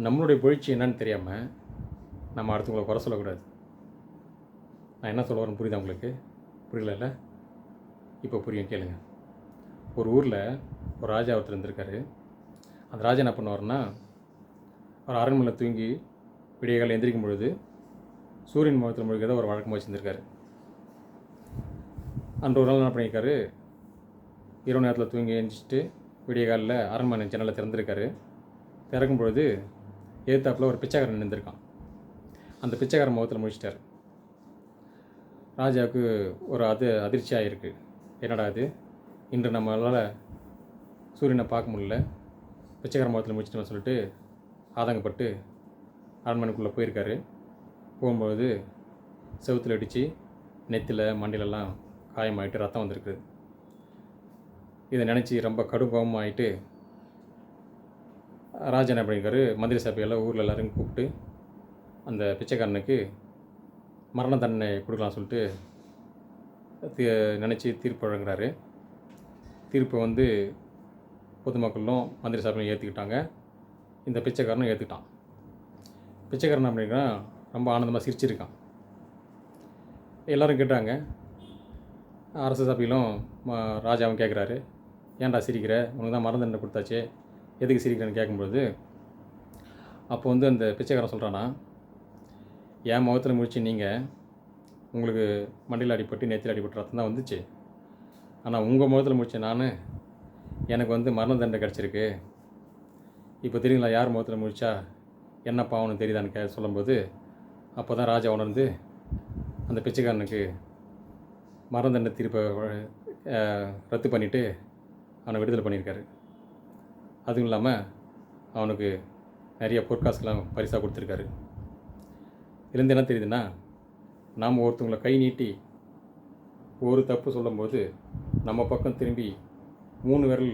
நம்மளுடைய புகழ்ச்சி என்னன்னு தெரியாமல் நம்ம அடுத்தவங்களை குறை சொல்லக்கூடாது. நான் என்ன சொல்ல வரேன்னு புரியுதா உங்களுக்கு? புரியல? இப்போ புரியும், கேளுங்க. ஒரு ஊரில் ஒரு ராஜா ஒருத்தர் இருந்திருக்காரு. அந்த ராஜா என்ன பண்ணுவார்னா, ஒரு அரண்மனையில் தூங்கி விடிய காலையில் எந்திரிக்கும் பொழுது சூரியன் முகத்தில் முழுகிறத ஒரு வழக்கமாக வச்சுருந்துருக்காரு. அன்று ஒரு நாள் என்ன பண்ணியிருக்காரு, இரவு நேரத்தில் தூங்கி எழுந்திரிச்சிட்டு விடிய காலில் அரண்மனை ஜன்னலை திறந்துருக்காரு. திறக்கும் பொழுது எதிர்த்தாப்பில் ஒரு பிச்சைக்காரன் நின்றுருக்கான். அந்த பிச்சைக்காரன் முகத்தில் முடிச்சிட்டார். ராஜாவுக்கு ஒரு அதிர்ச்சியாக இருக்குது. என்னடா அது, இன்று நம்மளால் சூரியனை பார்க்க முடியல, பிச்சைக்காரன் முகத்தில் முடிச்சிட்டோம்னு சொல்லிட்டு ஆதங்கப்பட்டு அரண்மனைக்குள்ளே போயிருக்காரு. போகும்பொழுது செவுத்தில் அடித்து நெத்தியில் மண்டிலெல்லாம் காயமாகிட்டு ரத்தம் வந்திருக்கு. இதை நினச்சி ரொம்ப கடும் கோபமாகிட்டு ராஜா என்ன பண்ணியிருக்காரு, மந்திரி சபையில் ஊரில் எல்லோரும் கூப்பிட்டு அந்த பிச்சைக்காரனுக்கு மரண தண்டனை கொடுக்கலாம் சொல்லிட்டு நினச்சி தீர்ப்பு வழங்குறாரு. தீர்ப்பை பொதுமக்களும் மந்திரி சபையும் ஏற்றுக்கிட்டாங்க. இந்த பிச்சைக்காரனும் ஏற்றுக்கிட்டான். பிச்சைக்காரன் என்ன பண்ணியிருக்கான், ரொம்ப ஆனந்தமாக சிரிச்சிருக்கான். எல்லோரும் கேட்டாங்க. அரசு சபையிலும் ராஜாவும் கேட்குறாரு, ஏன்டா சிரிக்கிற, உனக்கு தான் மரண தண்டனை கொடுத்தாச்சே, எதுக்கு சிரிக்கிறேன்னு கேட்கும்பொழுது அப்போ அந்த பிச்சைக்காரன் சொல்கிறானா, என் முகத்தில் முடிச்சு நீங்கள் உங்களுக்கு மண்டியில் அடிப்பட்டு நெத்தியில் அடிப்பட்டு ரத்தம் தான் வந்துச்சு. ஆனால் உங்கள் முகத்தில் முடிச்ச நான் எனக்கு மரண தண்டனை கிடச்சிருக்கு. இப்போ தெரியுங்களா யார் முகத்தில் முடிச்சா என்ன பாவம்னு தெரியுதான்னு சொல்லும்போது அப்போ தான் ராஜா உணர்ந்து அந்த பிச்சைக்காரனுக்கு மரண தண்டனை தீர்ப்பை ரத்து பண்ணிவிட்டு அவனை விடுதலை பண்ணியிருக்காரு. அதுவும் இல்லாமல் அவனுக்கு நிறைய பொற்காசுலாம் பரிசாக கொடுத்துருக்காரு. இதுலேருந்து என்ன தெரியுதுன்னா, நாம் ஒருத்தவங்களை கை நீட்டி ஒரு தப்பு சொல்லும்போது நம்ம பக்கம் திரும்பி 3 விரல்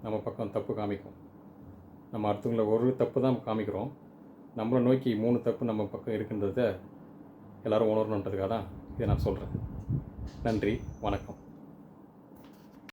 நம்ம பக்கம் தப்பு காமிக்கும். நம்ம அடுத்தவங்களை ஒரு தப்பு தான் காமிக்கிறோம், நம்மளை நோக்கி 3 தப்பு நம்ம பக்கம் இருக்குன்றதை எல்லோரும் உணரணுன்றதுக்காக தான் இதை நான் சொல்கிறேன். நன்றி, வணக்கம்.